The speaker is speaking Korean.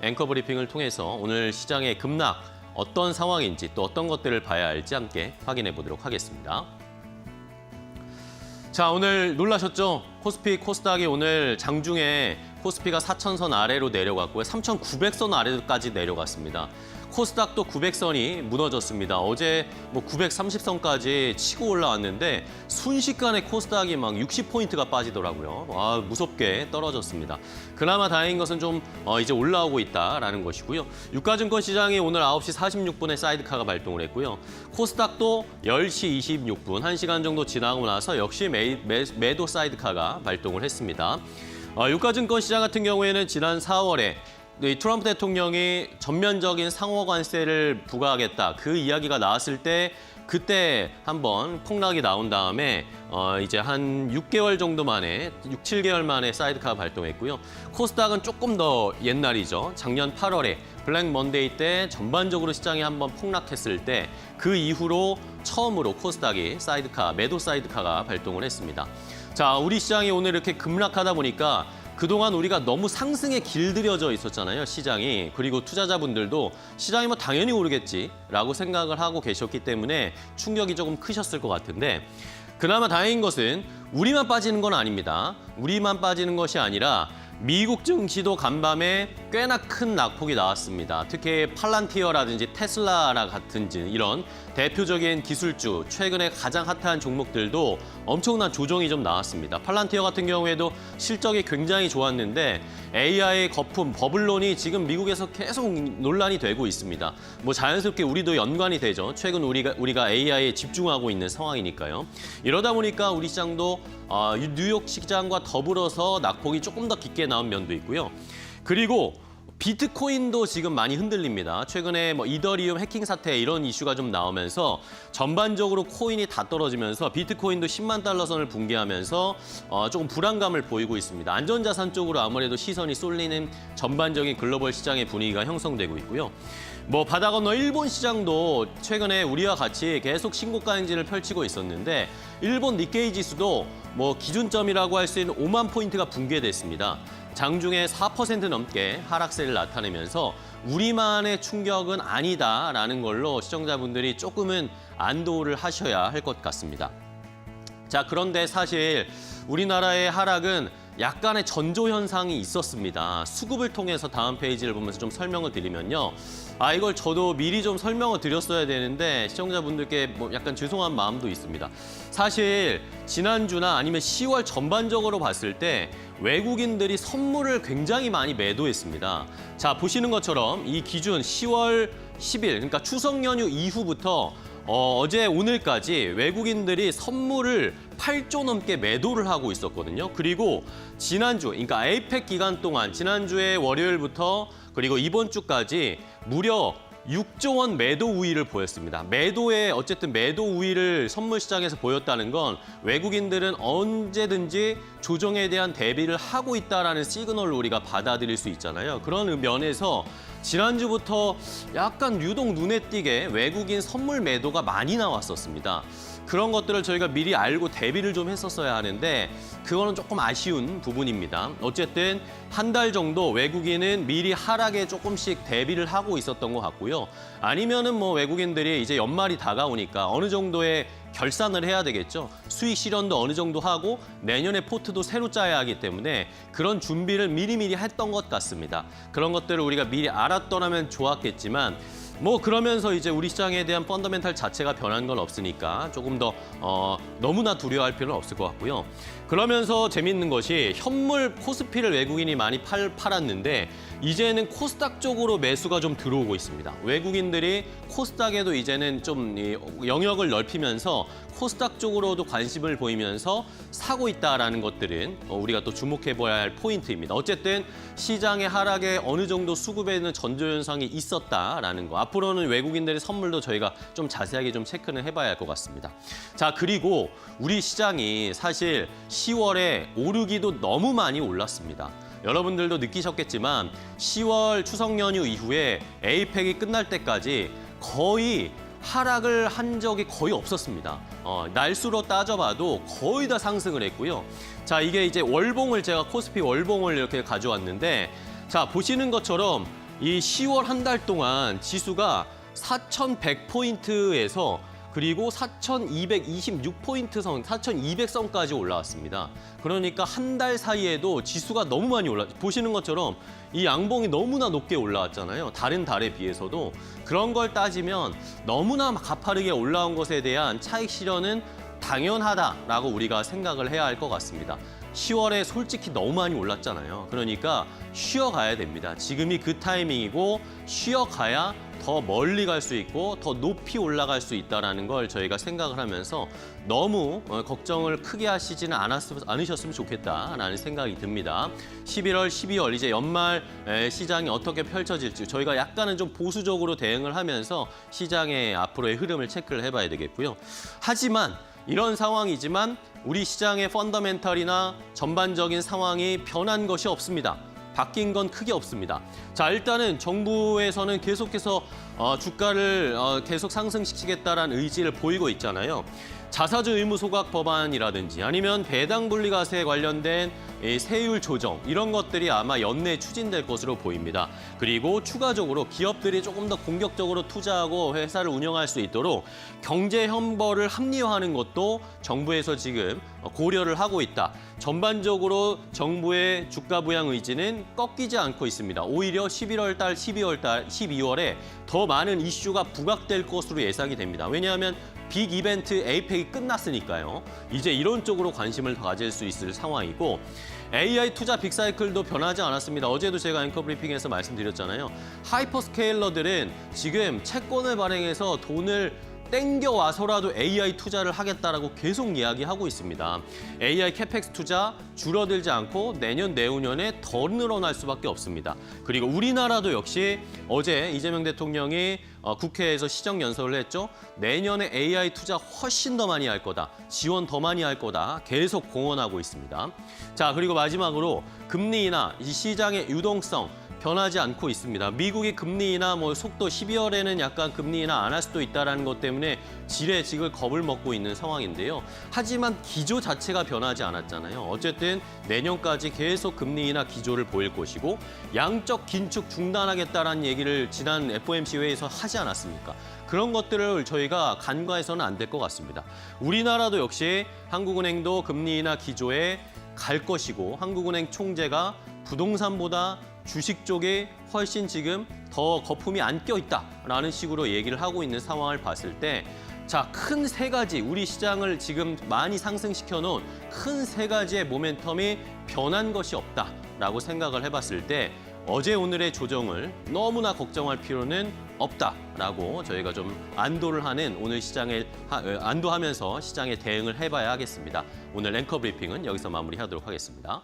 앵커 브리핑을 통해서 오늘 시장의 급락 어떤 상황인지 또 어떤 것들을 봐야 할지 함께 확인해 보도록 하겠습니다. 자, 오늘 놀라셨죠? 코스피, 코스닥이 오늘 장중에 코스피가 4,000선 아래로 내려갔고요. 3,900선 아래까지 내려갔습니다. 코스닥도 900선이 무너졌습니다. 어제 뭐 930선까지 치고 올라왔는데 순식간에 코스닥이 막 60포인트가 빠지더라고요. 와, 무섭게 떨어졌습니다. 그나마 다행인 것은 좀 이제 올라오고 있다라는 것이고요. 유가증권 시장이 오늘 9시 46분에 사이드카가 발동을 했고요. 코스닥도 10시 26분, 1시간 정도 지나고 나서 역시 매도 사이드카가 발동을 했습니다. 유가증권 시장 같은 경우에는 지난 4월에 트럼프 대통령이 전면적인 상호 관세를 부과하겠다 그 이야기가 나왔을 때 그때 한번 폭락이 나온 다음에 이제 한 6개월 정도 만에 6, 7개월 만에 사이드카가 발동했고요. 코스닥은 조금 더 옛날이죠. 작년 8월에 블랙 먼데이 때 전반적으로 시장이 한번 폭락했을 때 그 이후로 처음으로 코스닥이 사이드카, 매도 사이드카가 발동을 했습니다. 자, 우리 시장이 오늘 이렇게 급락하다 보니까 그동안 우리가 너무 상승에 길들여져 있었잖아요, 시장이. 그리고 투자자분들도 시장이 뭐 당연히 오르겠지라고 생각을 하고 계셨기 때문에 충격이 조금 크셨을 것 같은데 그나마 다행인 것은 우리만 빠지는 건 아닙니다. 우리만 빠지는 것이 아니라 미국 증시도 간밤에 꽤나 큰 낙폭이 나왔습니다. 특히 팔란티어라든지 테슬라나 같은 이런 대표적인 기술주, 최근에 가장 핫한 종목들도 엄청난 조정이 좀 나왔습니다. 팔란티어 같은 경우에도 실적이 굉장히 좋았는데 AI 거품, 버블론이 지금 미국에서 계속 논란이 되고 있습니다. 뭐 자연스럽게 우리도 연관이 되죠. 최근 우리가 AI에 집중하고 있는 상황이니까요. 이러다 보니까 우리 시장도 뉴욕 시장과 더불어서 낙폭이 조금 더 깊게 나온 면도 있고요. 그리고 비트코인도 지금 많이 흔들립니다. 최근에 뭐 이더리움 해킹 사태 이런 이슈가 좀 나오면서 전반적으로 코인이 다 떨어지면서 비트코인도 10만 달러 선을 붕괴하면서 조금 불안감을 보이고 있습니다. 안전자산 쪽으로 아무래도 시선이 쏠리는 전반적인 글로벌 시장의 분위기가 형성되고 있고요. 뭐 바다 건너 일본 시장도 최근에 우리와 같이 계속 신고가 행진을 펼치고 있었는데 일본 니케이 지수도 뭐 기준점이라고 할 수 있는 5만 포인트가 붕괴됐습니다. 장중에 4% 넘게 하락세를 나타내면서 우리만의 충격은 아니다라는 걸로 시청자분들이 조금은 안도를 하셔야 할 것 같습니다. 자, 그런데 사실 우리나라의 하락은 약간의 전조 현상이 있었습니다. 수급을 통해서 다음 페이지를 보면서 좀 설명을 드리면요. 이걸 저도 미리 좀 설명을 드렸어야 되는데 시청자분들께 뭐 약간 죄송한 마음도 있습니다. 사실 지난주나 아니면 10월 전반적으로 봤을 때 외국인들이 선물을 굉장히 많이 매도했습니다. 자, 보시는 것처럼 이 기준 10월 10일, 그러니까 추석 연휴 이후부터 어제 오늘까지 외국인들이 선물을 8조 넘게 매도를 하고 있었거든요. 그리고 지난주, 그러니까 에이펙 기간 동안 지난주에 월요일부터 그리고 이번 주까지 무려 6조 원 매도 우위를 보였습니다. 어쨌든 매도 우위를 선물 시장에서 보였다는 건 외국인들은 언제든지 조정에 대한 대비를 하고 있다라는 시그널을 우리가 받아들일 수 있잖아요. 그런 면에서 지난주부터 약간 유독 눈에 띄게 외국인 선물 매도가 많이 나왔었습니다. 그런 것들을 저희가 미리 알고 대비를 좀 했었어야 하는데 그거는 조금 아쉬운 부분입니다. 어쨌든 한 달 정도 외국인은 미리 하락에 조금씩 대비를 하고 있었던 것 같고요. 아니면은 뭐 외국인들이 이제 연말이 다가오니까 어느 정도의 결산을 해야 되겠죠. 수익 실현도 어느 정도 하고 내년에 포트도 새로 짜야 하기 때문에 그런 준비를 미리미리 했던 것 같습니다. 그런 것들을 우리가 미리 알았더라면 좋았겠지만 뭐 그러면서 이제 우리 시장에 대한 펀더멘탈 자체가 변한 건 없으니까 조금 더 너무나 두려워할 필요는 없을 것 같고요. 그러면서 재밌는 것이 현물 코스피를 외국인이 많이 팔았는데 이제는 코스닥 쪽으로 매수가 좀 들어오고 있습니다. 외국인들이 코스닥에도 이제는 좀 영역을 넓히면서 코스닥 쪽으로도 관심을 보이면서 사고 있다라는 것들은 우리가 또 주목해봐야 할 포인트입니다. 어쨌든 시장의 하락에 어느 정도 수급에는 전조 현상이 있었다라는 거. 앞으로는 외국인들의 선물도 저희가 좀 자세하게 좀 체크는 해봐야 할 것 같습니다. 자, 그리고 우리 시장이 사실 10월에 오르기도 너무 많이 올랐습니다. 여러분들도 느끼셨겠지만 10월 추석 연휴 이후에 에이펙이 끝날 때까지 거의 하락을 한 적이 거의 없었습니다. 날수로 따져봐도 거의 다 상승을 했고요. 자, 이게 이제 월봉을 제가 코스피 월봉을 이렇게 가져왔는데 자, 보시는 것처럼 이 10월 한 달 동안 지수가 4,100포인트에서 그리고 4,226포인트 선, 4,200선까지 올라왔습니다. 그러니까 한 달 사이에도 지수가 너무 많이 보시는 것처럼 이 양봉이 너무나 높게 올라왔잖아요. 다른 달에 비해서도. 그런 걸 따지면 너무나 가파르게 올라온 것에 대한 차익 실현은 당연하다라고 우리가 생각을 해야 할 것 같습니다. 10월에 솔직히 너무 많이 올랐잖아요. 그러니까 쉬어가야 됩니다. 지금이 그 타이밍이고 쉬어가야 더 멀리 갈 수 있고 더 높이 올라갈 수 있다는 걸 저희가 생각을 하면서 너무 걱정을 크게 하시지는 않으셨으면 좋겠다라는 생각이 듭니다. 11월, 12월 이제 연말 시장이 어떻게 펼쳐질지 저희가 약간은 좀 보수적으로 대응을 하면서 시장의 앞으로의 흐름을 체크를 해봐야 되겠고요. 하지만 이런 상황이지만 우리 시장의 펀더멘털이나 전반적인 상황이 변한 것이 없습니다. 바뀐 건 크게 없습니다. 자, 일단은 정부에서는 계속해서 주가를 계속 상승시키겠다라는 의지를 보이고 있잖아요. 자사주 의무 소각 법안이라든지 아니면 배당 분리과세 관련된 세율 조정 이런 것들이 아마 연내에 추진될 것으로 보입니다. 그리고 추가적으로 기업들이 조금 더 공격적으로 투자하고 회사를 운영할 수 있도록 경제 현벌을 합리화하는 것도 정부에서 지금 고려를 하고 있다. 전반적으로 정부의 주가 부양 의지는 꺾이지 않고 있습니다. 오히려 11월 달, 12월 달, 12월에 더 많은 이슈가 부각될 것으로 예상이 됩니다. 왜냐하면 빅 이벤트 에이펙이 끝났으니까요. 이제 이런 쪽으로 관심을 가질 수 있을 상황이고 AI 투자 빅사이클도 변하지 않았습니다. 어제도 제가 앵커 브리핑에서 말씀드렸잖아요. 하이퍼스케일러들은 지금 채권을 발행해서 돈을 땡겨와서라도 AI 투자를 하겠다라고 계속 이야기하고 있습니다. AI 캐펙스 투자 줄어들지 않고 내년, 내후년에 더 늘어날 수밖에 없습니다. 그리고 우리나라도 역시 어제 이재명 대통령이 국회에서 시정연설을 했죠. 내년에 AI 투자 훨씬 더 많이 할 거다. 지원 더 많이 할 거다. 계속 공언하고 있습니다. 자, 그리고 마지막으로 금리 인하, 이 시장의 유동성 변하지 않고 있습니다. 미국이 금리 인하 속도 12월에는 약간 금리 인하 안 할 수도 있다는 것 때문에 지레지글 겁을 먹고 있는 상황인데요. 하지만 기조 자체가 변하지 않았잖아요. 어쨌든 내년까지 계속 금리 인하 기조를 보일 것이고 양적 긴축 중단하겠다라는 얘기를 지난 FOMC 회의에서 하지 않았습니까? 그런 것들을 저희가 간과해서는 안 될 것 같습니다. 우리나라도 역시 한국은행도 금리 인하 기조에 갈 것이고 한국은행 총재가 부동산보다 주식 쪽에 훨씬 지금 더 거품이 안 껴있다라는 식으로 얘기를 하고 있는 상황을 봤을 때 자, 큰 세 가지, 우리 시장을 지금 많이 상승시켜 놓은 큰 세 가지의 모멘텀이 변한 것이 없다라고 생각을 해봤을 때 어제 오늘의 조정을 너무나 걱정할 필요는 없다라고 저희가 좀 안도를 하는 오늘 시장에 안도하면서 시장에 대응을 해봐야 하겠습니다. 오늘 앵커 브리핑은 여기서 마무리하도록 하겠습니다.